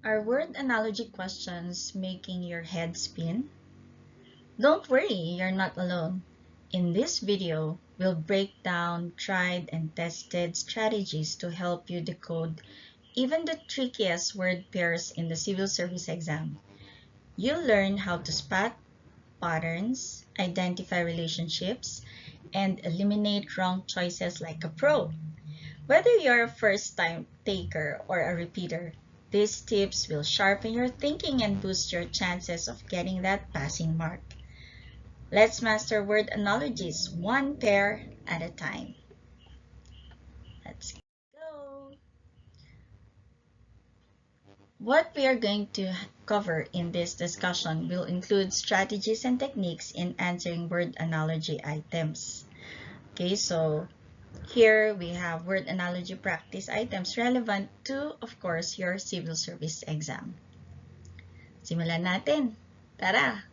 Are word analogy questions making your head spin? Don't worry, you're not alone. In this video, we'll break down tried and tested strategies to help you decode even the trickiest word pairs in the civil service exam. You'll learn how to spot patterns, identify relationships, and eliminate wrong choices like a pro. Whether you're a first-time taker or a repeater, these tips will sharpen your thinking and boost your chances of getting that passing mark. Let's master word analogies one pair at a time. Let's go. What we are going to cover in this discussion will include strategies and techniques in answering word analogy items. Okay, so here we have word analogy practice items relevant to, of course, your civil service exam. Simulan natin. Tara,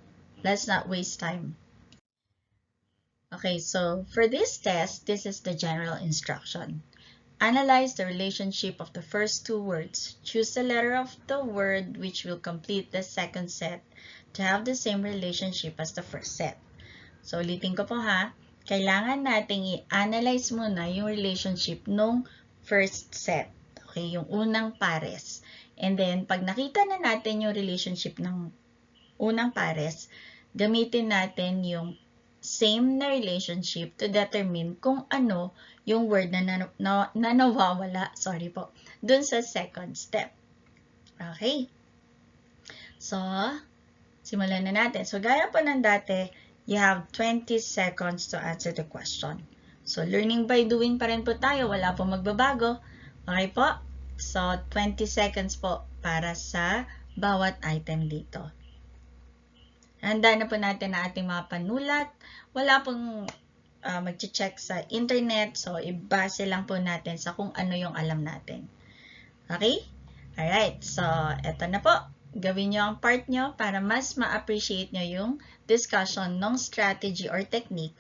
let's not waste time. Okay, so for this test, this is the general instruction. Analyze the relationship of the first two words. Choose the letter of the word which will complete the second set to have the same relationship as the first set. So, ulitin ko po ha. Kailangan nating i-analyze muna yung relationship nung first set. Okay, yung unang pares. And then, pag nakita na natin yung relationship ng unang pares, gamitin natin yung same na relationship to determine kung ano yung word na nawawala, dun sa second step. Okay? So, simulan na natin. So, gaya po ng dati, you have 20 seconds to answer the question. So, learning by doing pa rin po tayo. Wala po magbabago. Okay po? So, 20 seconds po para sa bawat item dito. Handa na po natin na ating mga panulat. Wala pong mag-check sa internet. So, ibase lang po natin sa kung ano yung alam natin. Okay? Alright. So, eto na po. Gawin nyo ang part nyo para mas ma-appreciate nyo yung discussion ng strategy or technique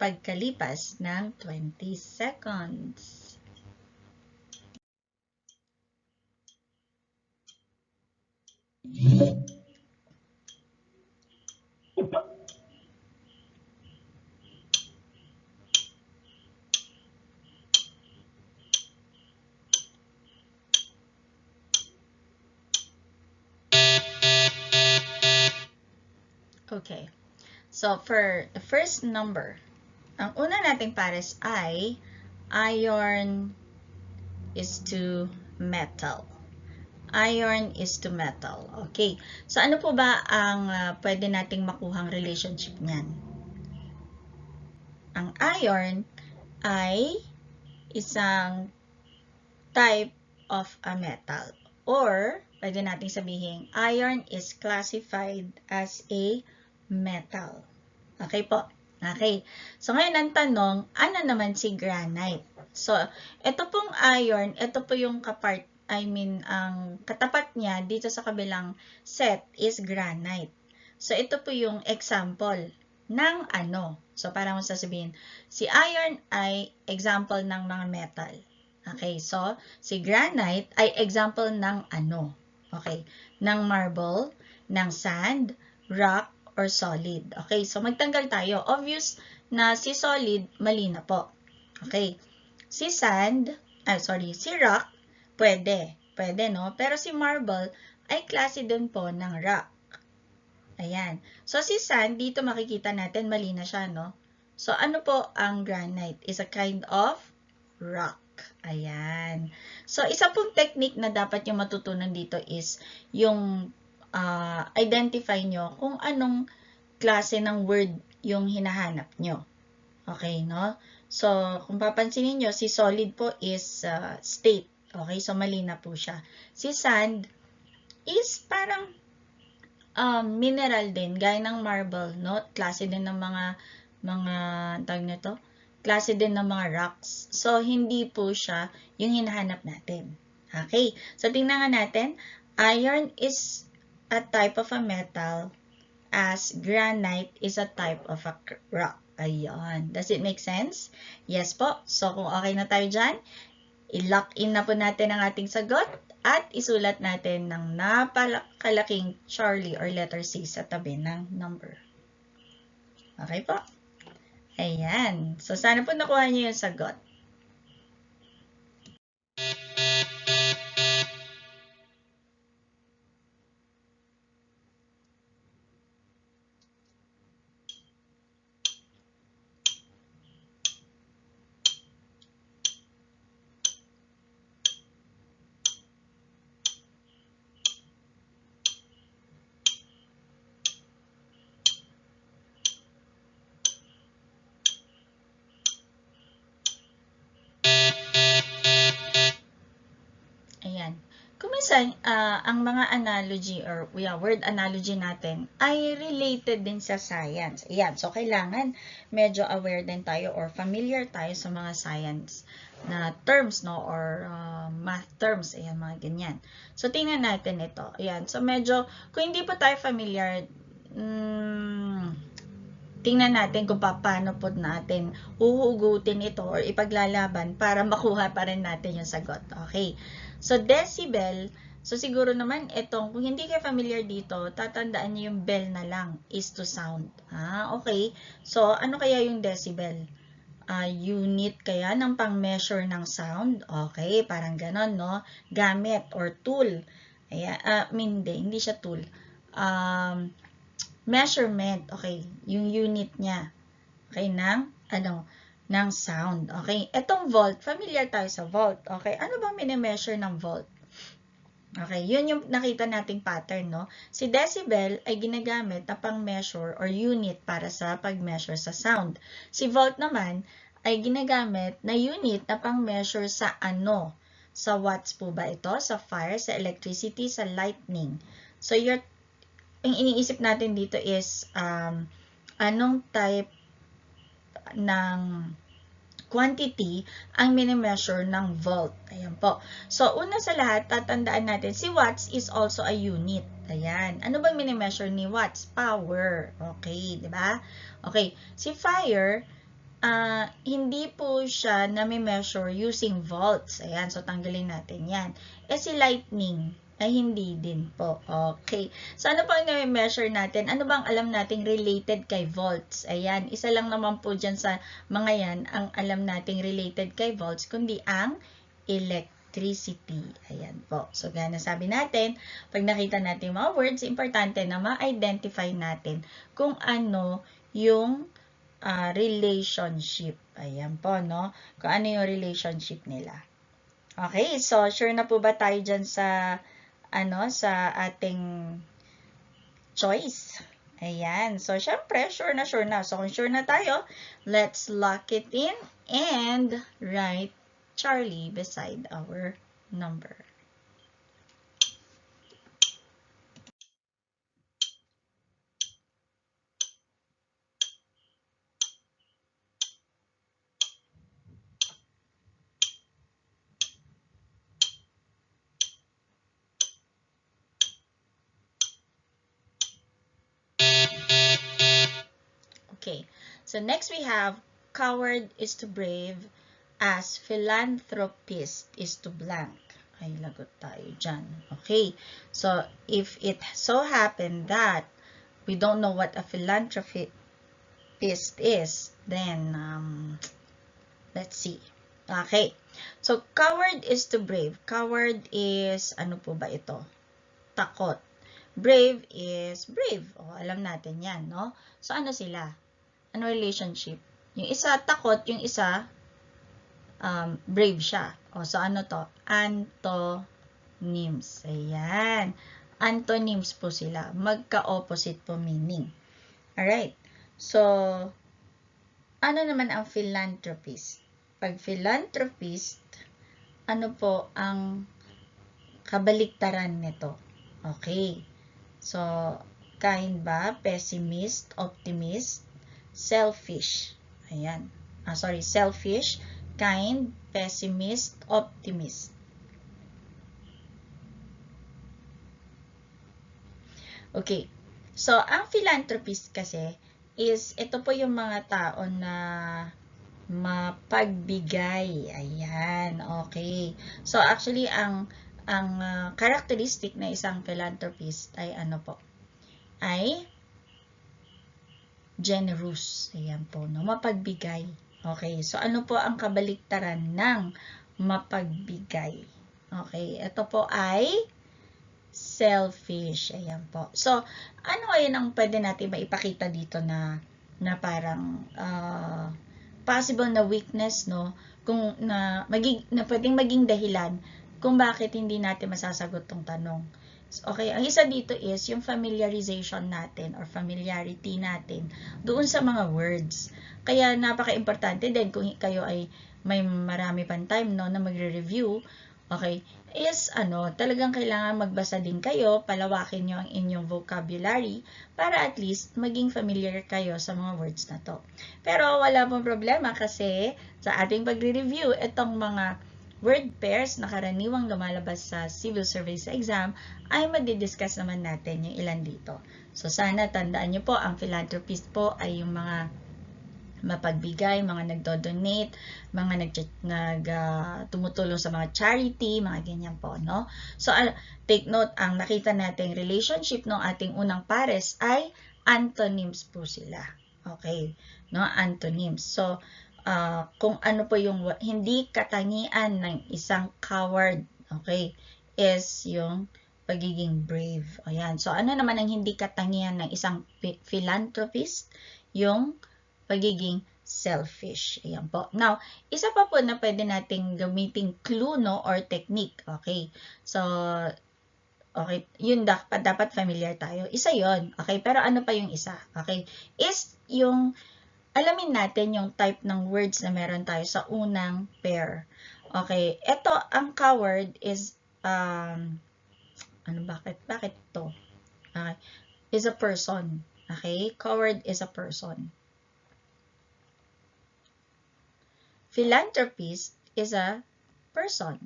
pagkalipas ng 20 seconds. Okay. So, for the first number, ang una nating pares ay iron is to metal. Iron is to metal. Okay. So, ano po ba ang pwede nating makuhang relationship niyan? Ang iron ay isang type of a metal. Or, pwede nating sabihin, iron is classified as a metal. Okay po? Okay. So, ngayon ang tanong, ano naman si granite? So, ito pong iron, ito po yung ang katapat niya dito sa kabilang set is granite. So, ito po yung example ng ano. So, parang sasabihin, si iron ay example ng mga metal. Okay, so, si granite ay example ng ano. Okay, ng marble, ng sand, rock, or solid. Okay, so magtanggal tayo. Obvious na si solid, mali na po. Okay, si rock, pwede. Pwede, no? Pero si marble ay klase din po ng rock. Ayan. So, si sand, dito makikita natin, mali na siya, no? So, ano po ang granite? Is a kind of rock. Ayan. So, isa pong technique na dapat yung matutunan dito is yung identify nyo kung anong klase ng word yung hinahanap nyo. Okay, no? So, kung papansinin nyo, si solid po is state. Okay, so mali na po siya. Si sand is parang mineral din, gaya ng marble, no? Klase din ng tawag nito, klase din ng mga rocks. So, hindi po siya yung hinahanap natin. Okay, so tingnan nga natin, iron is a type of a metal as granite is a type of a rock. Ayun. Does it make sense? Yes po. So, kung okay na tayo dyan, I-lock in na po natin ang ating sagot at isulat natin ng napakalaking Charlie or letter C sa tabi ng number. Okay po? Ayan. So, sana po nakuha niyo yung sagot. Ayan. Kung minsan, ang mga analogy or word analogy natin ay related din sa science. Ayan. So, kailangan medyo aware din tayo or familiar tayo sa mga science na terms, no? Or math terms. Ayan, mga ganyan. So, tingnan natin ito. Ayan. So, medyo, kung hindi po tayo familiar, tingnan natin kung paano po natin uhugutin ito or ipaglalaban para makuha pa rin natin yung sagot. Okay. So, decibel, so siguro naman itong, kung hindi kayo familiar dito, tatandaan niyo yung bell na lang is to sound. Okay. So, ano kaya yung decibel? Unit kaya ng pang-measure ng sound? Okay, parang ganon, no? Gamit or tool. Ayan, hindi siya tool. Measurement, okay, yung unit niya, okay, ng sound, okay. Etong volt, familiar tayo sa volt, okay. Ano bang mini-measure ng volt? Okay, yun yung nakita nating pattern, no? Si decibel ay ginagamit na pang-measure or unit para sa pag-measure sa sound. Si volt naman ay ginagamit na unit na pang-measure sa ano? Sa watts po ba ito? Sa fire, sa electricity, sa lightning. So, ang iniisip natin dito is anong type ng quantity ang mini-measure ng volt. Ayan po. So, una sa lahat, tatandaan natin, si watts is also a unit. Ayan. Ano bang mini-measure ni watts? Power. Okay, di ba? Okay. Si fire, hindi po siya nami-measure using volts. Ayan. So, tanggalin natin yan. Si lightning, ay hindi din po. Okay. So, ano pang na-measure natin? Ano bang alam nating related kay volts? Ayan. Isa lang naman po dyan sa mga yan ang alam nating related kay volts, kundi ang electricity. Ayan po. So, gaya na sabi natin, pag nakita natin mga words, importante na ma-identify natin kung ano yung relationship. Ayan po, no? Kung ano yung relationship nila. Okay. So, sure na po ba tayo dyan sa sa ating choice? Ayan. So, syempre, sure na, sure na. So, kung sure na tayo, let's lock it in and write Charlie beside our number. Okay, so next we have coward is to brave as philanthropist is to blank. Ay, lagot tayo dyan. Okay, so if it so happened that we don't know what a philanthropist is, then let's see. Okay, so coward is to brave. Coward is, ano po ba ito? Takot. Brave is brave. O, alam natin yan, no? So, ano sila? Ano relationship? Yung isa takot, yung isa brave siya. O, so ano to? Antonyms. Ayan. Antonyms po sila. Magka-opposite po meaning. Alright. So, ano naman ang philanthropist? Pag philanthropist, ano po ang kabaliktaran nito? Okay. So, kind ba? Pessimist, optimist, selfish. Ayan. Selfish, kind, pessimist, optimist. Okay. So, ang philanthropist kasi is, ito po yung mga tao na Mapagbigay. Ayan, okay. So, actually, ang characteristic na isang philanthropist ay ano po? Ay generous. Ayan po, no? Mapagbigay. Okay, so ano po ang kabaliktaran ng mapagbigay? Okay, ito po ay selfish. Ayan po. So, ano ay ang pwede natin maipakita dito na parang possible na weakness, no? Kung na pwedeng maging dahilan kung bakit hindi natin masasagot tong tanong. Okay, ang isa dito is yung familiarization natin or familiarity natin doon sa mga words. Kaya napaka-importante din kung kayo ay may marami pang time, no, na magre-review, okay, is talagang kailangan magbasa din kayo, palawakin nyo ang inyong vocabulary para at least maging familiar kayo sa mga words na to. Pero wala pong problema kasi sa ating pagre-review, itong mga word pairs na karaniwang lumalabas sa civil service exam ay madidiscuss naman natin yung ilan dito. So sana tandaan nyo po, ang philanthropist po ay yung mga mapagbigay, mga nagdo-donate, mga tumutulong sa mga charity, mga ganyan po, no? So, take note, ang nakita nating relationship ng ating unang pares ay antonyms po sila. Okay, no? Antonyms. So, kung ano po yung hindi katangian ng isang coward, okay, is yung pagiging brave. Ayan. So, ano naman ang hindi katangian ng isang philanthropist? Yung pagiging selfish. Ayan po. Now, isa pa po na pwede nating gamiting clue, no, or technique. Okay. So, okay, yun dapat familiar tayo. Isa yon. Okay, pero ano pa yung isa? Okay, is yung alamin natin yung type ng words na meron tayo sa unang pair. Okay, ito, ang coward is, bakit to? Okay, is a person. Okay, coward is a person. Philanthropist is a person.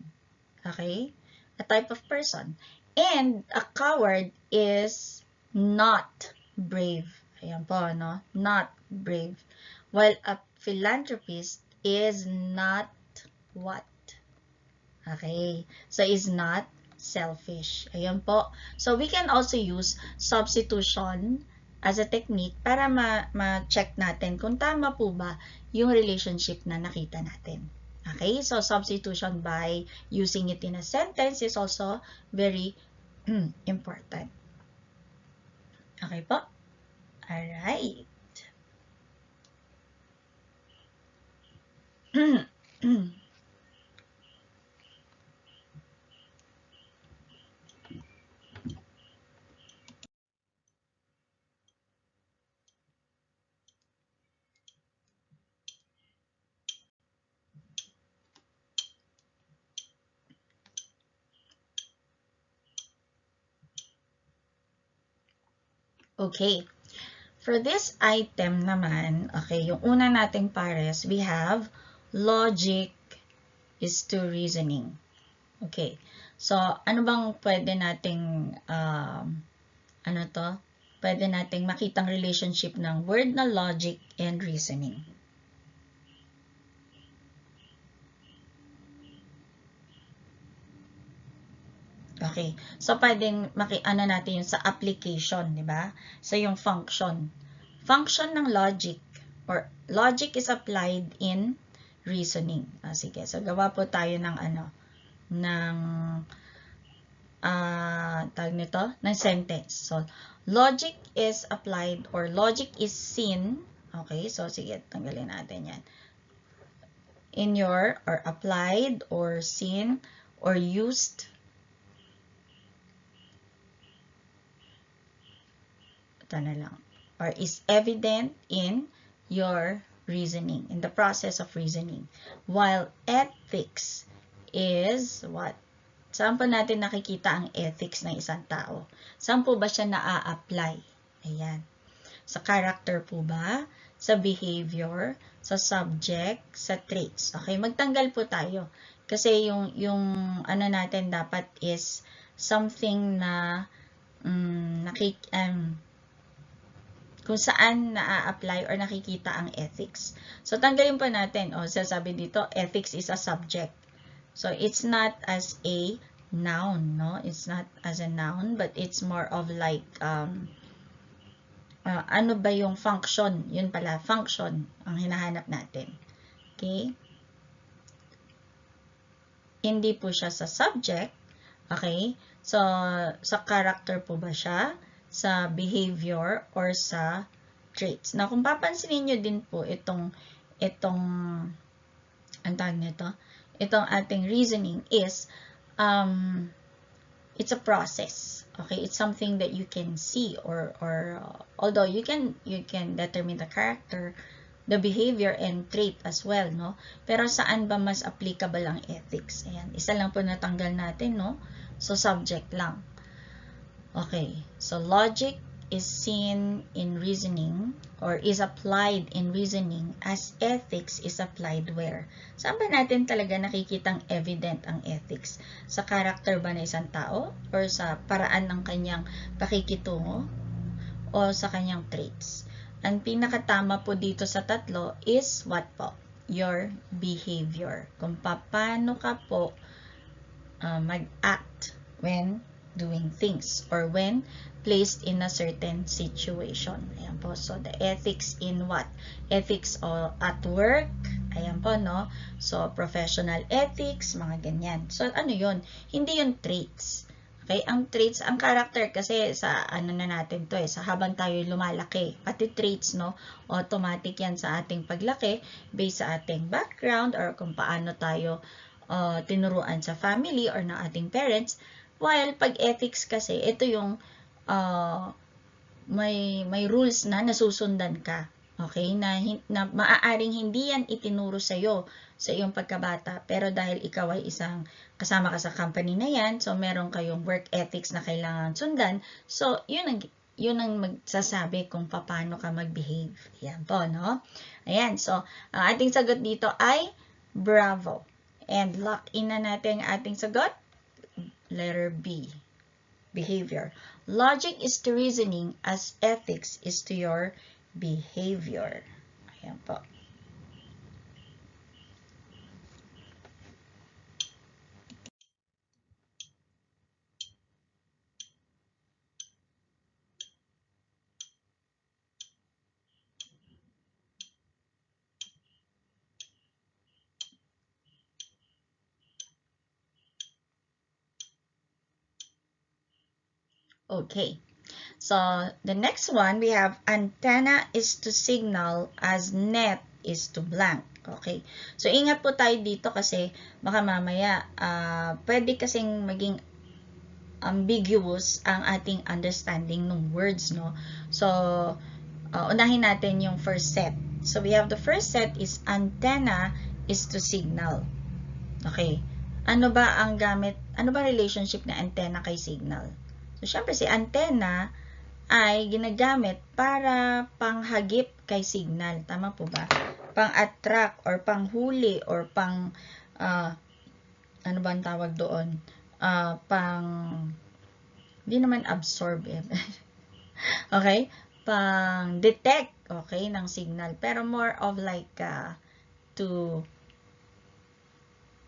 Okay? A type of person. And a coward is not brave. Ayan po, no? Not brave. While a philanthropist is not what? Okay? So, is not selfish. Ayan po. So, we can also use substitution as a technique para ma-check natin kung tama po ba yung relationship na nakita natin. Okay? So, substitution by using it in a sentence is also very important. Okay po? Alright. Okay. For this item naman, okay, yung una nating pares, we have logic is to reasoning. Okay. So, ano bang pwede nating, pwede nating makitang relationship ng word na logic and reasoning. Okay. So, pwedeng natin yung sa application, di ba? So, yung function. Function ng logic or logic is applied in reasoning. Sige. So, gawa po tayo ng tawag nito, ng sentence. So, logic is applied or logic is seen. Okay. So, sige. Tanggalin natin yan. In your or applied or seen or used na lang, or is evident in your reasoning, in the process of reasoning. While ethics is what? Saan po natin nakikita ang ethics ng isang tao? Saan po ba siya na-a-apply? Ayan. Sa character po ba? Sa behavior? Sa subject? Sa traits? Okay, magtanggal po tayo. Kasi yung natin dapat is something na kung saan na-apply or nakikita ang ethics. So, tanggalin po natin. Sasabi dito, ethics is a subject. So, it's not as a noun, no? It's not as a noun, but it's more of like, ano ba yung function? Yun pala, function ang hinahanap natin. Okay? Hindi po siya sa subject. Okay? So, sa character po ba siya? Sa behavior or sa traits. Now, kung papansinin nyo din po itong ang tawag nito, itong ating reasoning is, it's a process. Okay? It's something that you can see or although you can determine the character, the behavior and trait as well, no? Pero saan ba mas applicable ang ethics? Ayan, isa lang po natanggal natin, no? So, subject lang. Okay, so logic is seen in reasoning or is applied in reasoning as ethics is applied where? Saan ba natin talaga nakikitang evident ang ethics? Sa character ba na isang tao? Or sa paraan ng kanyang pakikitungo? O sa kanyang traits? Ang pinakatama po dito sa tatlo is what po? Your behavior. Kung paano ka po mag-act when doing things or when placed in a certain situation. Ayan po. So, the ethics in what? Ethics at work. Ayan po, no? So, professional ethics, mga ganyan. So, ano yun? Hindi yun traits. Okay? Ang traits, ang character kasi sa ano na natin to sa habang tayo lumalaki. Pati traits, no? Automatic yan sa ating paglaki based sa ating background or kung paano tayo tinuruan sa family or ng ating parents. While pag ethics kasi, ito yung may rules na nasusundan ka. Okay? Na maaaring hindi yan itinuro sa'yo sa iyong pagkabata. Pero dahil ikaw ay isang kasama ka sa company na yan, so meron kayong work ethics na kailangan sundan. So, yun ang magsasabi kung paano ka mag-behave. Yan po, no? Ayan. So, ang ating sagot dito ay bravo. And lock in na natin ang ating sagot. Letter B, behavior. Logic is to reasoning as ethics is to your behavior. Ayan po. Okay. So, the next one, we have antenna is to signal as net is to blank. Okay. So, ingat po tayo dito kasi baka mamaya pwede kasing maging ambiguous ang ating understanding ng words, no? So, unahin natin yung first set. So, we have the first set is antenna is to signal. Okay. Ano ba ang gamit, ano ba relationship na antenna kay signal? So, syempre si antenna ay ginagamit para panghagip kay signal. Tama po ba? Pang-attract or panghuli or pang, ano ba ang tawag doon? Hindi naman absorb eh. Okay? Pang-detect, okay, ng signal. Pero more of like, to,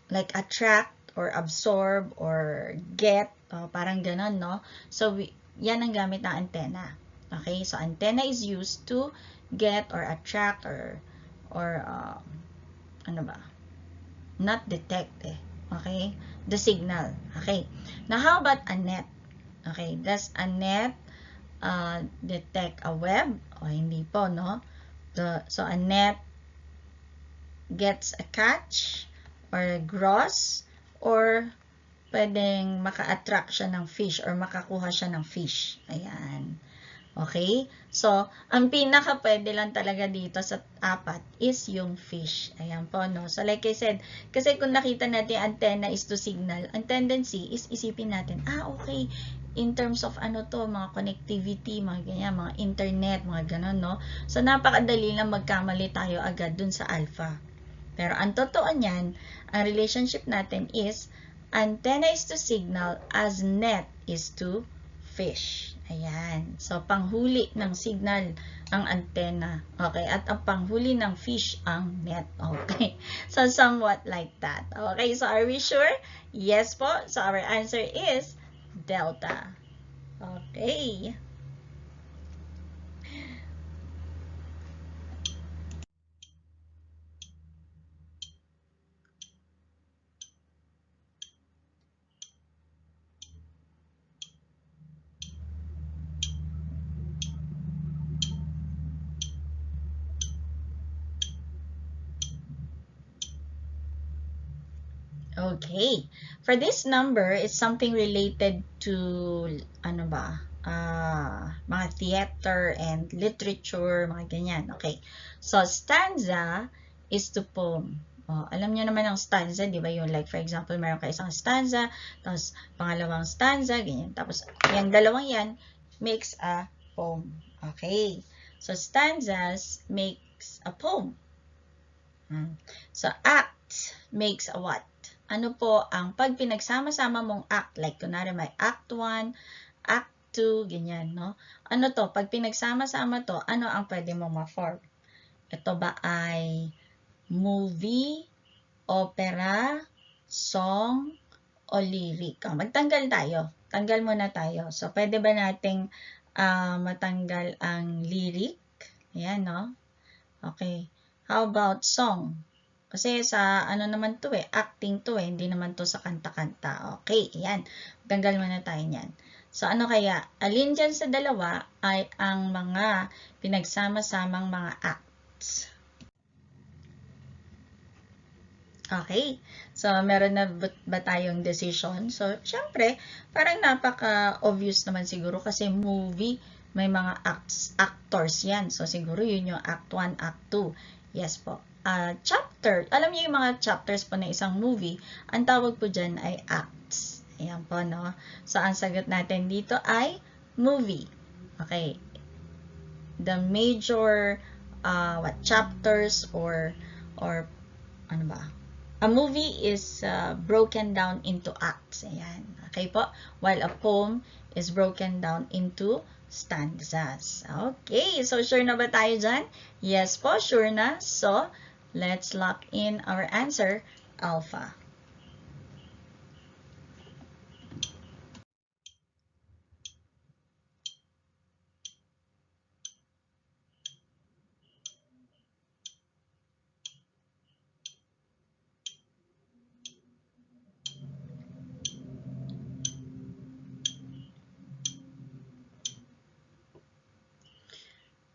like attract or absorb or get, parang ganon, no? So, yan ang gamit ng antenna. Okay? So, antenna is used to get or attract or ano ba? Not detect eh. Okay? The signal. Okay? Now, how about a net? Okay? Does a net detect a web? O, hindi po, no? So, a net gets a catch or gross or pwedeng maka-attract siya ng fish or makakuha siya ng fish. Ayan. Okay? So, ang pinaka pwede lang talaga dito sa apat is yung fish. Ayan po, no? So, like I said, kasi kung nakita natin antenna is to signal, ang tendency is isipin natin, okay, in terms of ano to, mga connectivity, mga ganyan, mga internet, mga ganon, no? So, napakadali lang magkamali tayo agad dun sa alpha. Pero ang totoo niyan, ang relationship natin is antenna is to signal as net is to fish. Ayan. So, panghuli ng signal ang antenna. Okay. At ang panghuli ng fish ang net. Okay. So, somewhat like that. Okay. So, are we sure? Yes po. So, our answer is delta. Okay. Okay. For this number, it's something related to, ano ba, mga theater and literature, mga ganyan. Okay. So, stanza is to poem. Alam niyo naman ang stanza, di ba? Yung like, for example, meron ka isang stanza, tapos pangalawang stanza, ganyan. Tapos, yung dalawang yan makes a poem. Okay. So, stanzas makes a poem. So, act makes a what? Ano po ang pag pinagsama-sama mong act? Like, kunwari may act 1, act 2, ganyan, no? Ano to? Pag pinagsama-sama to, ano ang pwede mong ma-form? Ito ba ay movie, opera, song, o lyric? Magtanggal tayo. Tanggal muna tayo. So, pwede ba nating matanggal ang lyric? Ayan, no? Okay. How about song? Kasi sa ano naman to acting to hindi naman to sa kanta-kanta. Okay, yan. Tanggal muna tayo niyan. So ano kaya? Alin dyan sa dalawa ay ang mga pinagsama-samang mga acts? Okay. So meron na ba tayong decision? So syempre, parang napaka-obvious naman siguro kasi movie may mga actors yan. So siguro yun yung act 1, act 2. Yes po. Chapter, alam niyo yung mga chapters po ng isang movie, ang tawag po dyan ay acts. Ayan po, no? So, ang sagot natin dito ay movie. Okay. The major, chapters or ano ba? A movie is broken down into acts. Ayan. Okay po? While a poem is broken down into stanzas. Okay. So, sure na ba tayo dyan? Yes po, sure na. So, let's lock in our answer, alpha.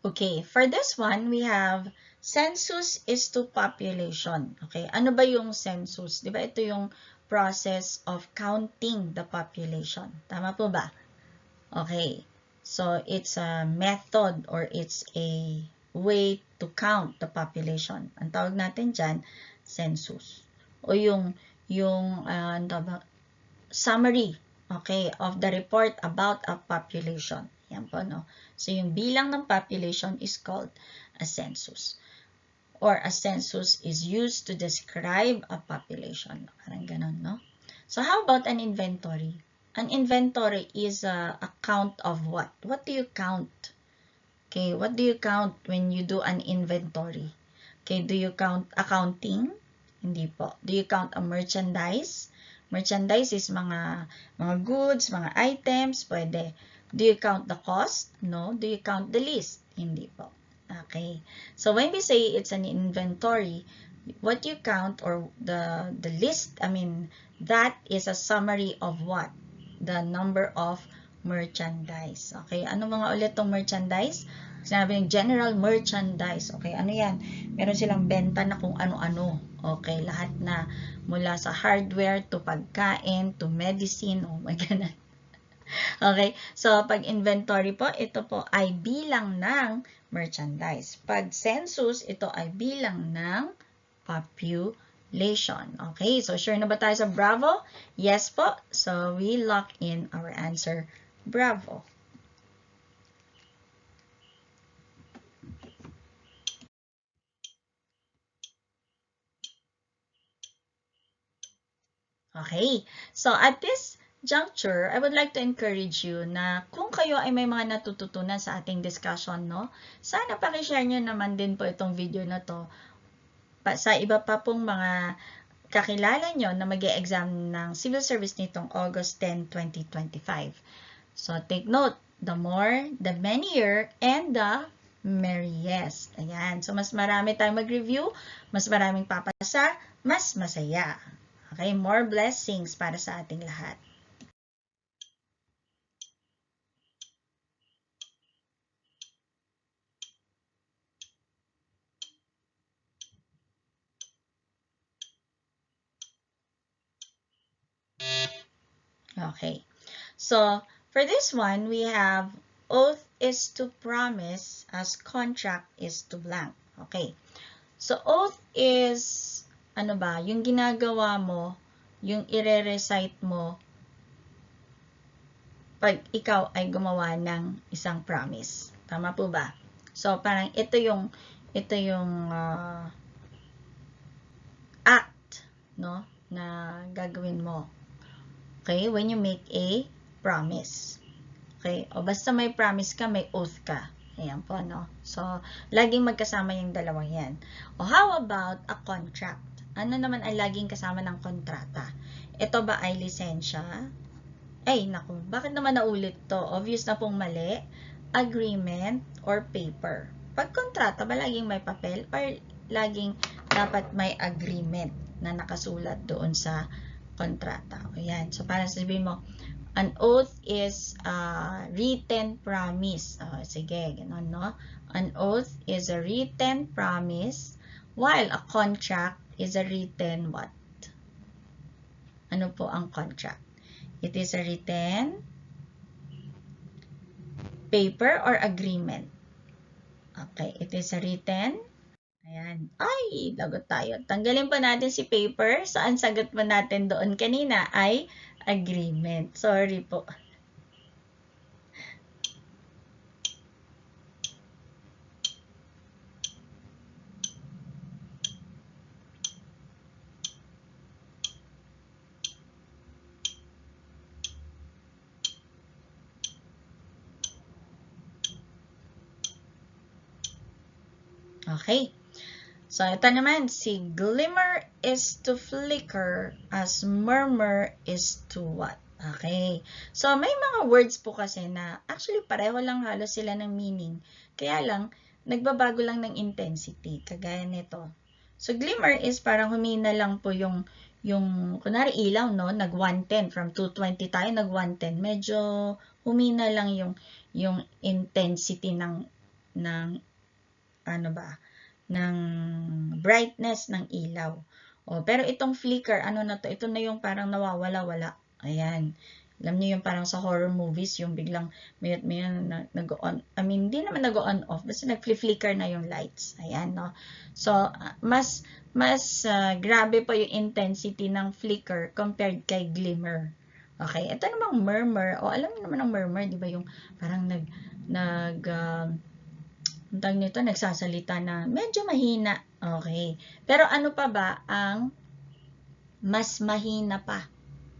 Okay, for this one, we have census is to population. Okay, ano ba yung census? Di ba ito yung process of counting the population. Tama po ba? Okay, so it's a method or it's a way to count the population. Ang tawag natin dyan, census. O yung summary, okay, of the report about a population. Yan po, no? So, yung bilang ng population is called a census. Or a census is used to describe a population. Parang ganun, no? So, how about an inventory? An inventory is a count of what? What do you count? Okay, what do you count when you do an inventory? Okay, do you count accounting? Hindi po. Do you count a merchandise? Merchandise is mga goods, mga items, pwede. Do you count the cost? No. Do you count the list? Hindi po. Okay. So when we say it's an inventory, what you count or the list, I mean, that is a summary of what? The number of merchandise. Okay. Ano mga ulit tong merchandise? Sinabi ng general merchandise. Okay. Ano yan? Meron silang benta na kung ano-ano. Okay. Lahat na mula sa hardware to pagkain to medicine. Oh my God. Okay, so pag inventory po, ito po ay bilang ng merchandise. Pag census, ito ay bilang ng population. Okay, so sure na ba tayo sa Bravo? Yes po. So we lock in our answer, Bravo. Okay, so at this juncture, I would like to encourage you na kung kayo ay may mga natututunan sa ating discussion, no? Sana pakishare nyo naman din po itong video na to sa iba pa pong mga kakilala nyo na mag-e-exam ng civil service nitong August 10, 2025. So, take note, the more, the merrier, and the merriest. Ayan. So, mas marami tayong mag-review, mas maraming papasa, mas masaya. Okay, more blessings para sa ating lahat. Okay. So, for this one, we have oath is to promise as contract is to blank. Okay. So, oath is, ano ba, yung ginagawa mo, yung ire-recite mo pag ikaw ay gumawa ng isang promise. Tama po ba? So, parang ito yung act, no, na gagawin mo. Okay, when you make a promise. Okay, o basta may promise ka, may oath ka. Ayan po, no? So, laging magkasama yung dalawang yan. O how about a contract? Ano naman ay laging kasama ng kontrata? Ito ba ay lisensya? Ay, naku, bakit naman naulit to? Obvious na pong mali. Agreement or paper. Pag kontrata ba laging may papel or laging dapat may agreement na nakasulat doon sa kontrata? O yan. So, parang sabihin mo, an oath is a written promise. O, sige, gano'n, no? An oath is a written promise while a contract is a written what? Ano po ang contract? It is a written paper or agreement. Okay, it is a written. Ayan. Ay, lagot tayo. Tanggalin pa natin si paper. So, ang sagot pa natin doon kanina ay agreement. Sorry po. Okay. So, ito naman, si glimmer is to flicker as murmur is to what? Okay. So, may mga words po kasi na actually pareho lang halos sila ng meaning. Kaya lang, nagbabago lang ng intensity. Kagaya nito. So, glimmer is parang humina lang po yung kunwari ilaw, no? Nag 110. From 220 tayo, nag 110. Medyo humina lang yung intensity ng ano ba? Ng brightness ng ilaw. O, pero itong flicker, ano na to? Ito na yung parang nawawala-wala. Ayan. Alam niyo yung parang sa horror movies, yung biglang may nag-on, I mean, hindi naman nag-on off, basta nag-flicker na yung lights. Ayan, no? So, mas grabe pa yung intensity ng flicker compared kay glimmer. Okay, ito namang murmur. O, alam niyo naman ang murmur, di ba? Yung parang ang tawag nito, nagsasalita na medyo mahina. Okay. Pero ano pa ba ang mas mahina pa?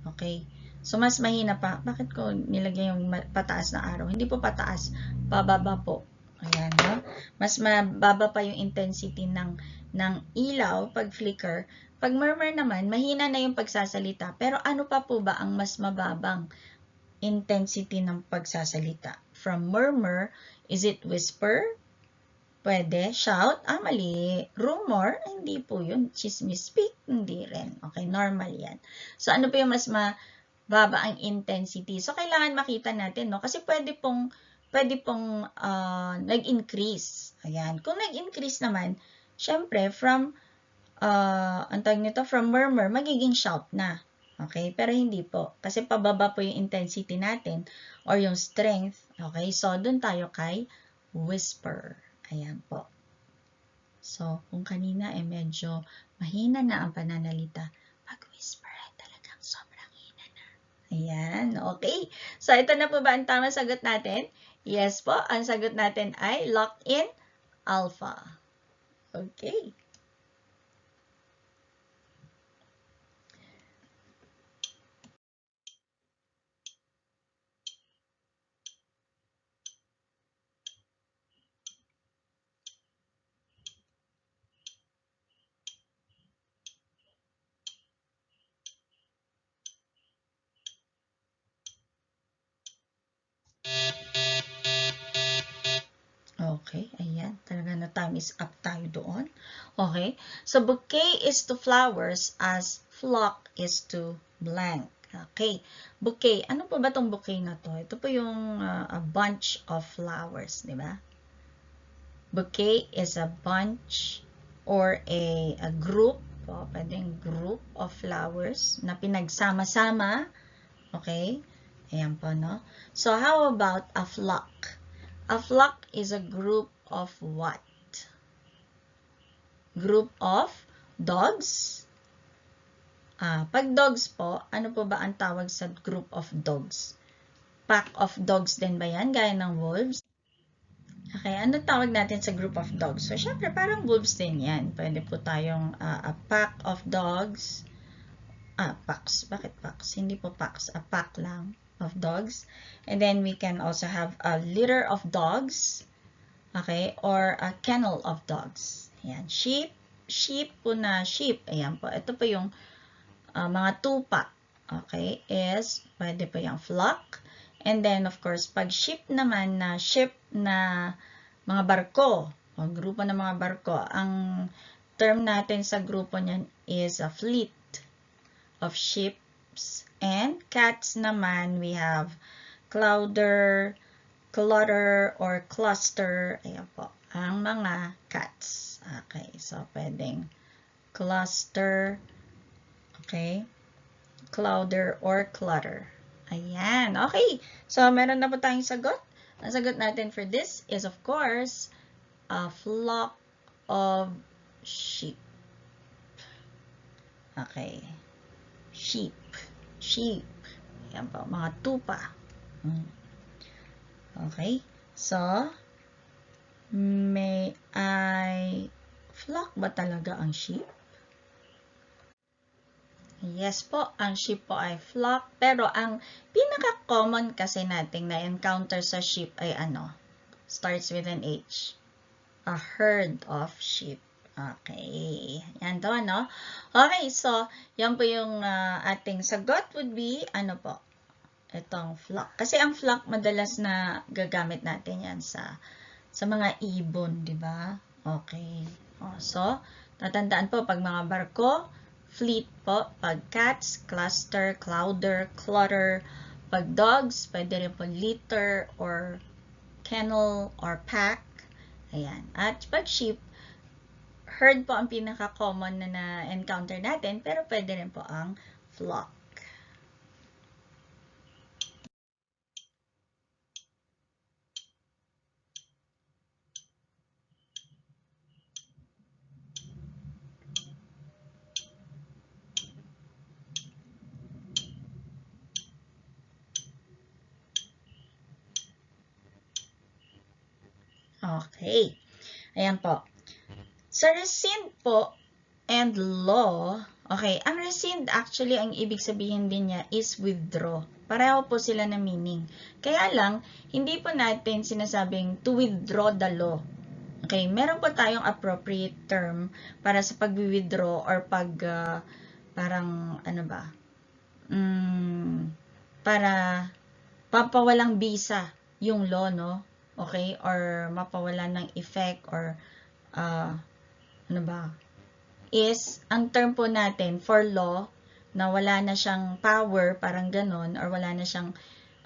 Okay. So, mas mahina pa. Bakit ko nilagay yung pataas na araw? Hindi po pataas. Pababa po. Ayan, no? Mas mababa pa yung intensity ng ilaw pag flicker. Pag murmur naman, mahina na yung pagsasalita. Pero ano pa po ba ang mas mababang intensity ng pagsasalita? From murmur, is it whisper? Pwede. Shout? Mali. Rumor? Hindi po yun. Chismis. Speak? Hindi rin. Okay, normal yan. So, ano po yung mas mababa ang intensity? So, kailangan makita natin, no? Kasi pwede pong nag-increase. Ayan. Kung nag-increase naman, syempre, from, ang tawag nito, from murmur, magiging shout na. Okay? Pero hindi po. Kasi pababa po yung intensity natin or yung strength. Okay? So, dun tayo kay whisper. Ayan po. So, kung kanina medyo mahina na ang pananalita, pag-whisper talagang sobrang hina na. Ayan, okay. So, ito na po ba ang tamang sagot natin? Yes po, ang sagot natin ay locked in alpha. Okay. Okay, ayan. Talaga na time is up tayo doon. Okay, so bouquet is to flowers as flock is to blank. Okay, bouquet. Ano po ba itong bouquet na to? Ito po yung a bunch of flowers, di ba? Bouquet is a bunch or a group, pwedeng group of flowers na pinagsama-sama. Okay? Ayan po, no? So, how about a flock? A flock is a group of what? Group of dogs? Pag dogs po, ano po ba ang tawag sa group of dogs? Pack of dogs din ba yan? Gaya ng wolves? Okay, ano tawag natin sa group of dogs? So, syempre, parang wolves din yan. Pwede po tayong a pack of dogs. Packs. Bakit packs? Hindi po packs. A pack lang of dogs. And then, we can also have a litter of dogs. Okay, or a kennel of dogs. Ayan, sheep. Sheep po na sheep. Ayan po. Ito po yung mga tupa. Okay, is, pwede po yung flock. And then, of course, pag ship naman na ship na mga barko, o grupo ng mga barko, ang term natin sa grupo niyan is a fleet of ships. And cats naman, we have clutter, or cluster. Ayan po, ang mga cats. Okay, so pwedeng cluster, okay, clutter or clutter. Ayan. Okay. So, meron na po tayong sagot. Ang sagot natin for this is, of course, a flock of sheep. Okay. Sheep. Sheep. Ayan po. Mga tupa. Okay. So, may I flock ba talaga ang sheep? Yes po, ang sheep po ay flock. Pero ang pinaka-common kasi nating na-encounter sa sheep ay ano? Starts with an H. A herd of sheep. Okay. Yan to, no? Okay, so, yan po yung ating sagot would be, ano po? Itong flock. Kasi ang flock, madalas na gagamit natin yan sa mga ibon, di ba? Okay. So, tatandaan po, pag mga barko, fleet po. Pag cats, cluster, clutter. Pag dogs, pwede rin po litter or kennel or pack. Ayan. At pag sheep, herd po ang pinaka-common na na-encounter natin, pero pwede rin po ang flock. Okay. Ayan po. Sa rescind po and law, okay, ang rescind actually, ang ibig sabihin din niya is withdraw. Pareho po sila na meaning. Kaya lang, hindi po natin sinasabing to withdraw the law. Okay, meron po tayong appropriate term para sa pag-withdraw or pag, parang, ano ba, para papawalang bisa yung law, no? Okay, or mapawalan ng effect or ano ba, is ang term po natin for law na wala na siyang power, parang ganon, or wala na siyang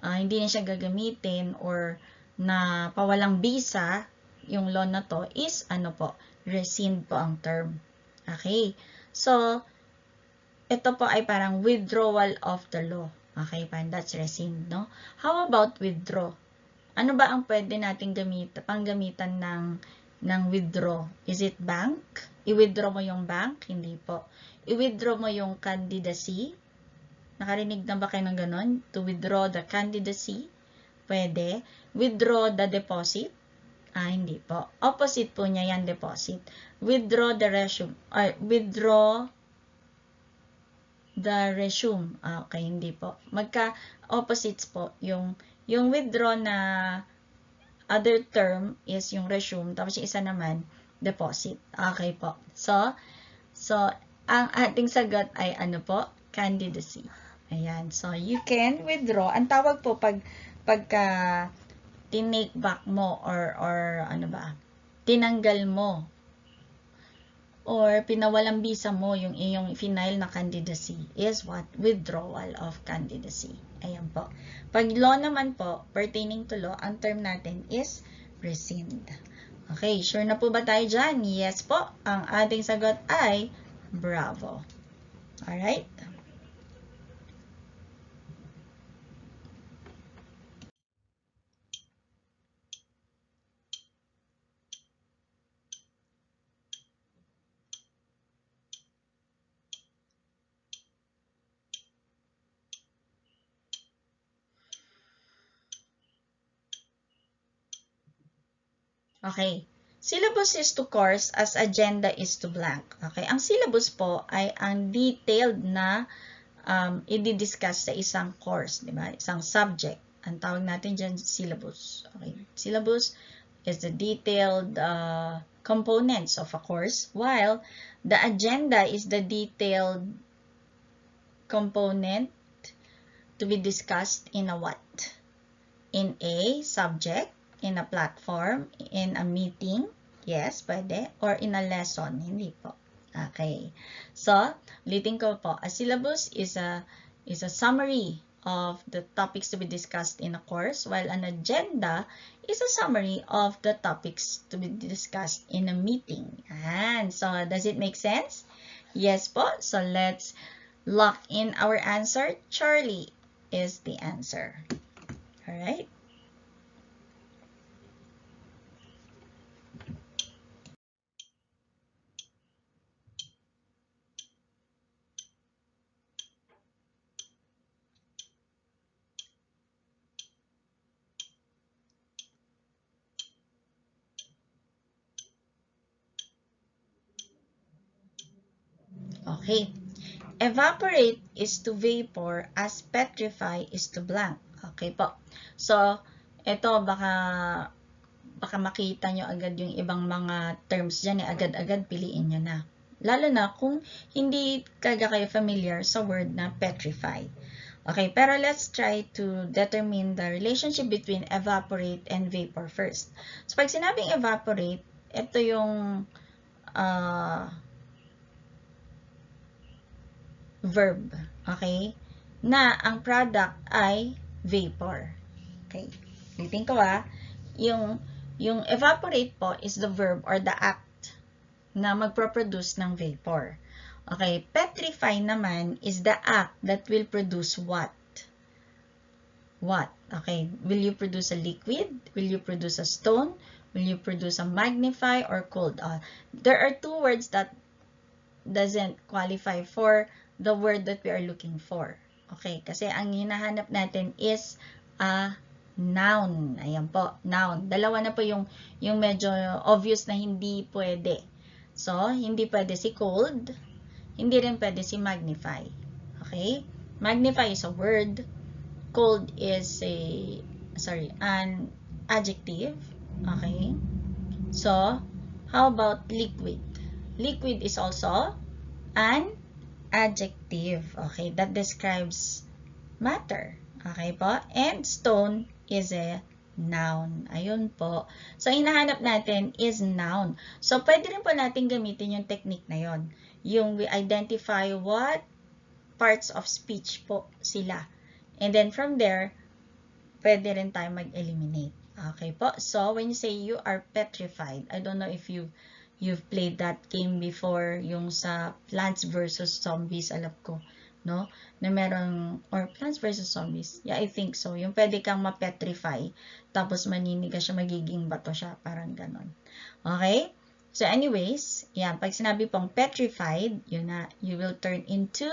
hindi na siya gagamitin or na pawalang bisa yung law na to is ano po, rescind po ang term. Okay, so ito po ay parang withdrawal of the law. Okay, parang that's rescind, no? How about withdraw? Ano ba ang pwede nating panggamitan ng withdraw? Is it bank? I-withdraw mo yung bank? Hindi po. I-withdraw mo yung candidacy? Nakarinig na ba kayo ng ganon? To withdraw the candidacy? Pwede. Withdraw the deposit? Hindi po. Opposite po niya yan, deposit. Withdraw the resume. Withdraw the resume. Okay, hindi po. Magka-opposites po. Yung withdraw na other term is yung resume, tapos yung isa naman, deposit. Okay po. So, ang ating sagot ay ano po? Candidacy. Ayan. So, you can withdraw. Ang tawag po pagka tinake back mo or ano ba, tinanggal mo or pinawalang bisa mo yung iyong final na candidacy is what? Withdrawal of candidacy. Ayan po. Pag law naman po, pertaining to law, ang term natin is rescind. Okay, sure na po ba tayo dyan? Yes po. Ang ating sagot ay bravo. Alright? Okay. Syllabus is to course as agenda is to blank. Okay. Ang syllabus po ay ang detailed na i-discuss sa isang course, di ba? Isang subject. Ang tawag natin dyan syllabus. Okay. Syllabus is the detailed components of a course, while the agenda is the detailed component to be discussed in a what? In a subject, in a platform, in a meeting, yes, pwede, or in a lesson, hindi po. Okay. So, ulitin ko po, a syllabus is a summary of the topics to be discussed in a course, while an agenda is a summary of the topics to be discussed in a meeting. And so, does it make sense? Yes po. So, let's lock in our answer. Charlie is the answer. Alright? Okay. Evaporate is to vapor as petrify is to blank. Okay po. So, ito baka makita nyo agad yung ibang mga terms dyan. Agad-agad piliin nyo na. Lalo na kung hindi kayo familiar sa word na petrify. Okay, pero let's try to determine the relationship between evaporate and vapor first. So, pag sinabing evaporate, ito yung verb, okay? Na ang product ay vapor. Okay. Ulitin ko yung evaporate po is the verb or the act na magproproduce ng vapor. Okay, petrify naman is the act that will produce what? What? Okay, will you produce a liquid? Will you produce a stone? Will you produce a magnify or cold? There are two words that doesn't qualify for the word that we are looking for. Okay, kasi ang hinahanap natin is a noun. Ayan po, noun. Dalawa na po yung medyo obvious na hindi pwede. So, hindi pwede si cold, hindi rin pwede si magnify. Okay? Magnify is a word. Cold is an adjective. Okay? So, how about liquid? Liquid is also an adjective. Okay, that describes matter. Okay po? And stone is a noun. Ayun po. So, hinahanap natin is noun. So, pwede rin po natin gamitin yung technique na yon. Yung we identify what parts of speech po sila. And then from there, pwede rin tayo mag-eliminate. Okay po? So, when you say you are petrified, I don't know if you've played that game before, yung sa Plants vs. Zombies, alam ko, no? Na merong, or Plants vs. Zombies, yeah, I think so. Yung pwede kang ma-petrify, tapos maninigas siya, magiging bato siya, parang ganon. Okay? So, anyways, yan, pag sinabi pong petrified, yun na, you will turn into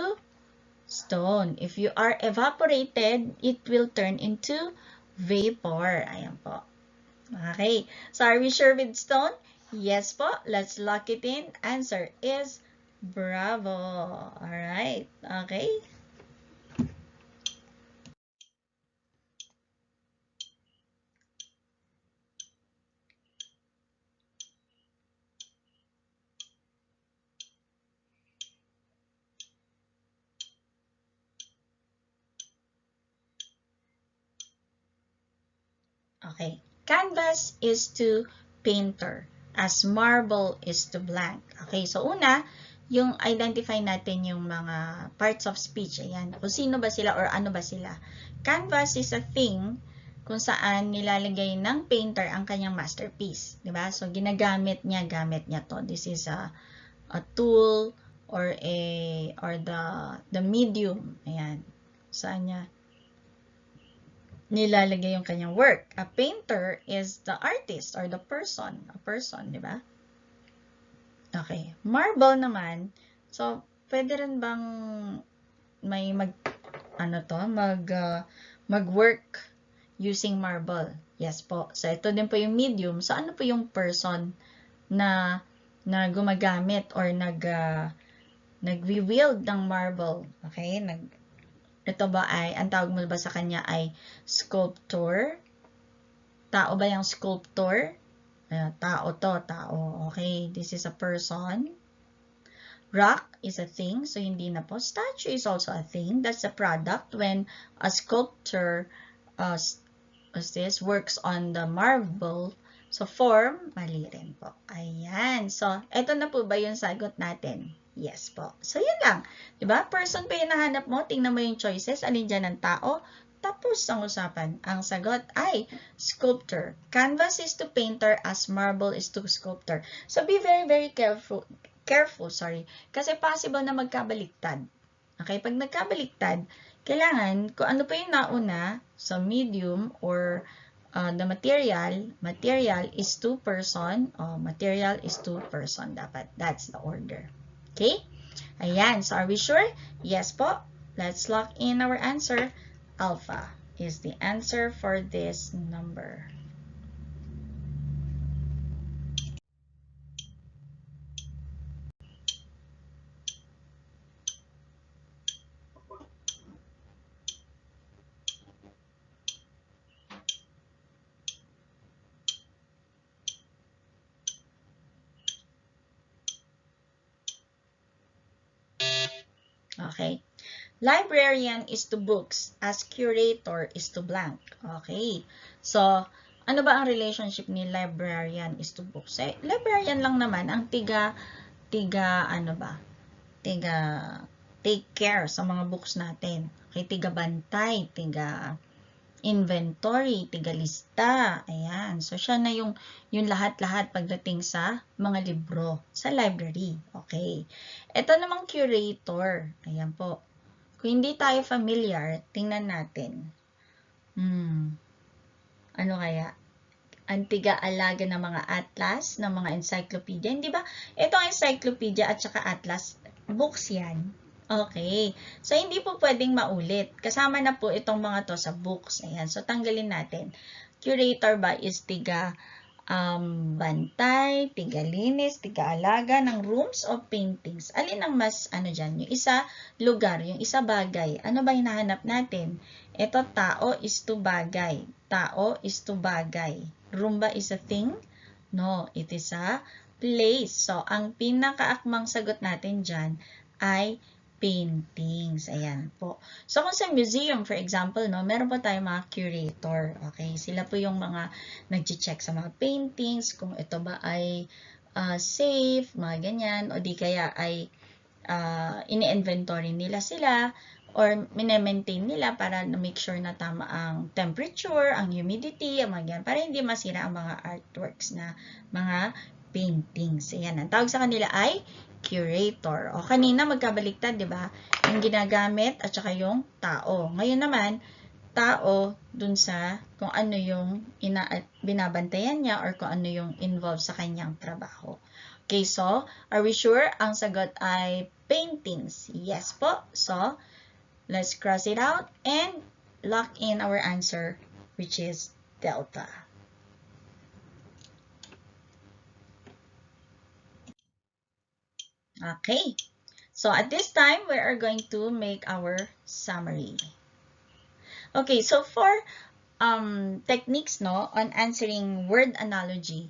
stone. If you are evaporated, it will turn into vapor. Ayan po. Okay. So, are we sure with stone? Yes po. Let's lock it in. Answer is bravo. Alright. Okay. Okay. Canvas is to painter as marble is to blank. Okay, so una, yung identify natin yung mga parts of speech. Ayan, kung sino ba sila or ano ba sila. Canvas is a thing kung saan nilalagay ng painter ang kanyang masterpiece. Diba? So, gamit niya to. This is a tool or the medium. Ayan. Saan niya nilalagay yung kanyang work. A painter is the artist or the person. A person, di ba? Okay. Marble naman. So, pwede rin bang may mag-work using marble? Yes po. So, ito din po yung medium. So, ano po yung person na gumagamit or nag-wield ng marble? Okay? Ito ba ay, ang tawag mo ba sa kanya ay sculptor? Tao ba yung sculptor? Tao to, tao. Okay, this is a person. Rock is a thing, so hindi na po. Statue is also a thing. That's a product when a sculptor works on the marble. So, form, mali rin po. Ayan. So, eto na po ba yung sagot natin? Yes po. So, yun lang. Diba? Person pa yung nahanap mo. Tingnan mo yung choices. Alin dyan ng tao? Tapos ang usapan. Ang sagot ay sculptor. Canvas is to painter as marble is to sculptor. So, be very, very careful. Kasi possible na magkabaliktad. Okay? Pag nagkabaliktad, kailangan, kung ano pa yung nauna sa medium or the material is to person, material is to person dapat. That's the order. Okay? Ayan. So, are we sure? Yes po. Let's lock in our answer. Alpha is the answer for this number. Okay. Librarian is to books as curator is to blank. Okay. So, ano ba ang relationship ni librarian is to books? Librarian lang naman ang tiga take care sa mga books natin. Okay, tiga bantay, tiga inventory, tiga lista. Ayan. So, siya na yung lahat-lahat pagdating sa mga libro sa library. Okay. Ito namang curator. Ayan po. Kung hindi tayo familiar, tingnan natin. Ano kaya? Antiga-alaga ng mga atlas, ng mga encyclopedia. Hindi ba? Ito ang encyclopedia at saka atlas. Books yan. Okay. So, hindi po pwedeng maulit. Kasama na po itong mga to sa books. Ayan. So, tanggalin natin. Curator ba is tiga bantay, tiga-linis, tiga-alaga ng rooms of paintings. Alin ang mas, dyan? Yung isa, lugar. Yung isa, bagay. Ano ba hinahanap natin? Ito, tao is to bagay. Tao is to bagay. Room ba is a thing? No, it is a place. So, ang pinakaakmang sagot natin dyan ay paintings. Ayan po. So, kung sa museum, for example, no, meron po tayong mga curator. Okay? Sila po yung mga nag-check sa mga paintings, kung ito ba ay safe, mga ganyan, o di kaya ay ini-inventory nila sila, or mine-maintain nila para na-make sure na tama ang temperature, ang humidity, ang mga ganyan, para hindi masira ang mga artworks na mga paintings. Ayan. Ang tawag sa kanila ay curator. O kanina magkabaliktad, 'di ba? Yung ginagamit at saka yung tao. Ngayon naman, tao dun sa kung ano yung binabantayan niya or kung ano yung involved sa kanyang trabaho. Okay, so are we sure ang sagot ay paintings? Yes po. So, let's cross it out and lock in our answer, which is delta. Okay, so at this time, we are going to make our summary. Okay, so for techniques on answering word analogy,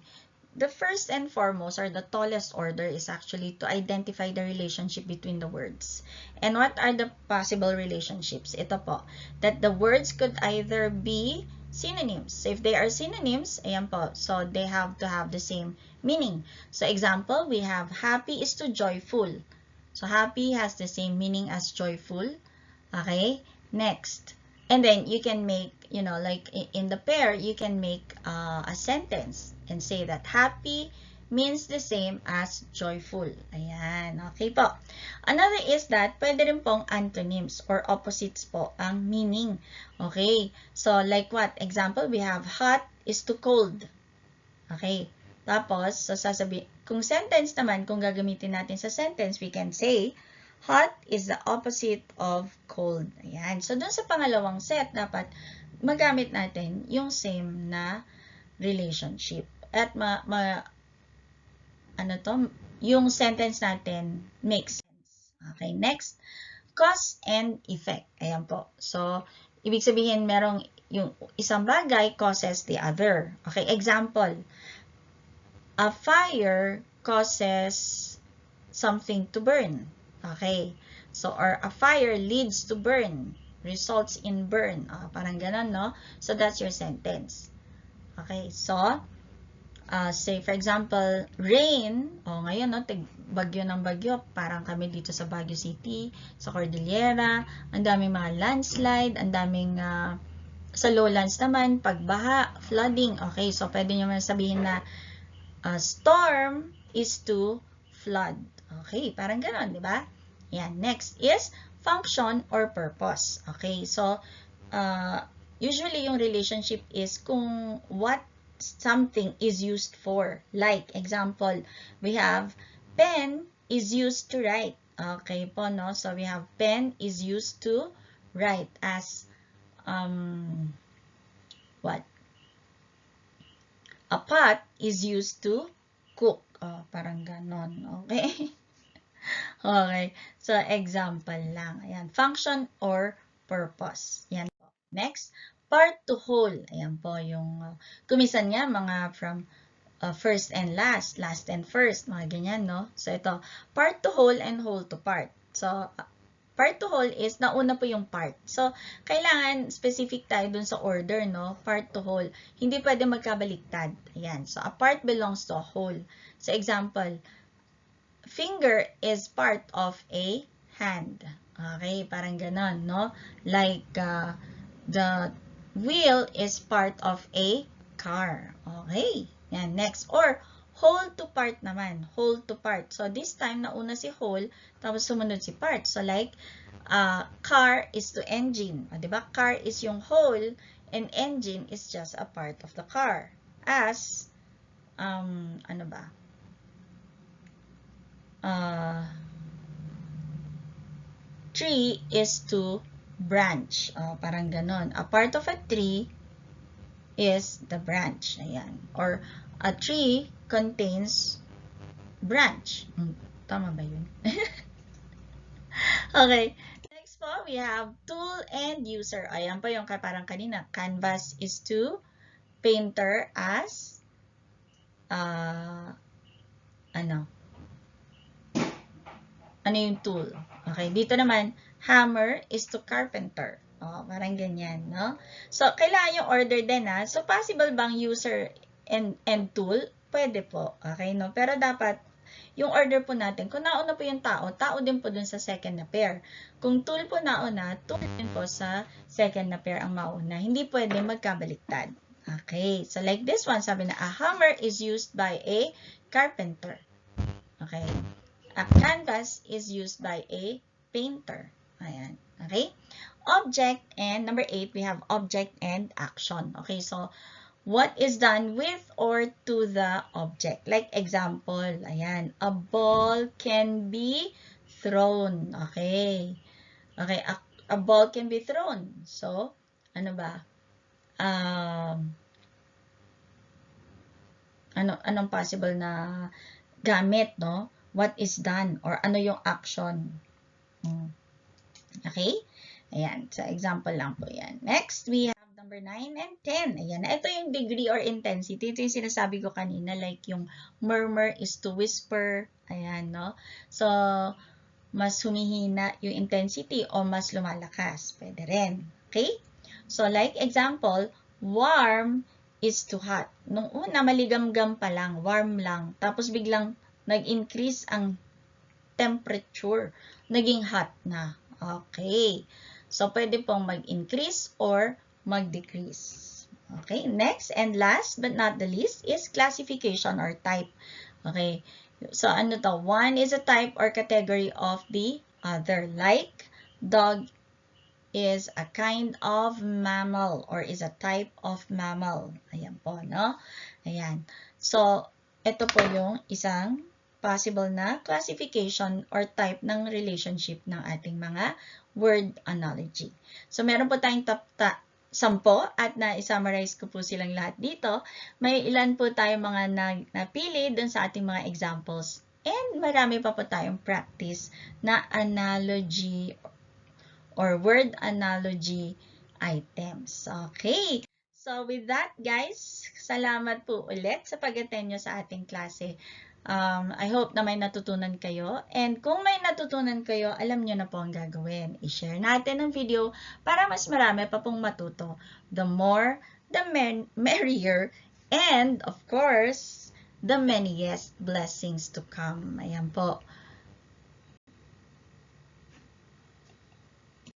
the first and foremost or the tallest order is actually to identify the relationship between the words. And what are the possible relationships? Ito po, that the words could either be synonyms. So, if they are synonyms, ayan po, so they have to have the same meaning. So, example, we have happy is to joyful. So, happy has the same meaning as joyful. Okay, next. And then, you can make, you know, like in the pair, you can make a sentence and say that happy means the same as joyful. Ayan, okay po. Another is that, pwede rin pong antonyms or opposites po ang meaning. Okay, so like what? Example, we have hot is to cold. Okay, tapos, so kung sentence naman, kung gagamitin natin sa sentence, we can say, hot is the opposite of cold. Ayan, so dun sa pangalawang set, dapat magamit natin yung same na relationship. At yung sentence natin makes sense. Okay, next, cause and effect. Ayan po. So, ibig sabihin merong yung isang bagay causes the other. Okay, example, a fire causes something to burn. Okay, so, or a fire leads to burn, results in burn. Parang ganon, no? So, that's your sentence. Okay, so, say for example, rain, ngayon, no, bagyo ng bagyo, parang kami dito sa Baguio City, sa Cordillera, ang daming mga landslide, ang daming, sa lowlands naman, pagbaha, flooding. Okay, so pwede nyo man sabihin na, storm is to flood. Okay, parang ganon, di ba? Yan, next is function or purpose. Okay, so, usually yung relationship is kung what something is used for. Like, example, we have pen is used to write. Okay po, no? So, we have pen is used to write as, what? A pot is used to cook. Parang ganon. Okay? Okay. So, example lang. Ayan. Function or purpose. Yan po. Next, part to whole. Ayan po yung kumisan niya, mga from first and last and first, mga ganyan, no? So, ito, part to whole and whole to part. So, part to whole is nauna po yung part. So, kailangan specific tayo dun sa order, no? Part to whole. Hindi pwede magkabaliktad. Ayan. So, a part belongs to a whole. So, example, finger is part of a hand. Okay, parang ganon, no? Like, the wheel is part of a car. Okay, yan, next. Or, whole to part naman. Whole to part. So, this time, nauna si whole, tapos sumunod si part. So, like, car is to engine. Diba? Car is yung whole, and engine is just a part of the car. As, ano ba? Tree is to branch. Parang ganon. A part of a tree is the branch. Ayan. Or, a tree contains branch. Tama ba yun? Okay. Next po, we have tool and user. Ayan po yung parang kanina. Canvas is to painter as ano yung tool. Okay, dito naman, hammer is to carpenter. Parang ganyan, no? So, kailangan yung order din, ha? So, possible bang user and tool? Pwede po, okay, no? Pero dapat, yung order po natin, kung nauna po yung tao din po dun sa second na pair. Kung tool po nauna, tool din po sa second na pair ang mauna. Hindi pwede magkabaliktad. Okay, so like this one, sabi na, a hammer is used by a carpenter. Okay. A canvas is used by a painter. Ayan. Okay? Object, and number 8, we have object and action. Okay, so, what is done with or to the object? Like example, ayan, a ball can be thrown. Okay. Okay, a ball can be thrown. So, ano ba? Anong possible na gamit, no? What is done, or ano yung action. Okay? Ayan. So, example lang po yan. Next, we have number 9 and 10. Ayan. Ito yung degree or intensity. Ito yung sinasabi ko kanina. Like, yung murmur is to whisper. Ayan, no? So, mas humihina yung intensity o mas lumalakas. Pwede rin. Okay? So, like example, Warm is too hot. Nung una, maligamgam pa lang, warm lang. Tapos biglang nag-increase ang temperature. Naging hot na. Okay. So, pwede pong mag-increase or mag-decrease. Okay. Next and last but not the least is classification or type. Okay. So, ano to? One is a type or category of the other. Like, dog is a kind of mammal or is a type of mammal. Ayan po, no? Ayan. So, ito po yung isang possible na classification or type ng relationship ng ating mga word analogy. So, meron po tayong 10 at na-summarize ko po silang lahat dito. May ilan po tayong mga napili dun sa ating mga examples. And marami pa po tayong practice na analogy or word analogy items. Okay. So, with that, guys, salamat po ulit sa pag-attend nyo sa ating klase. I hope na may natutunan kayo. And kung may natutunan kayo, alam nyo na po ang gagawin. I-share natin ang video para mas marami pa pong matuto. The more, the merrier. And, of course, the manyest blessings to come. Ayan po.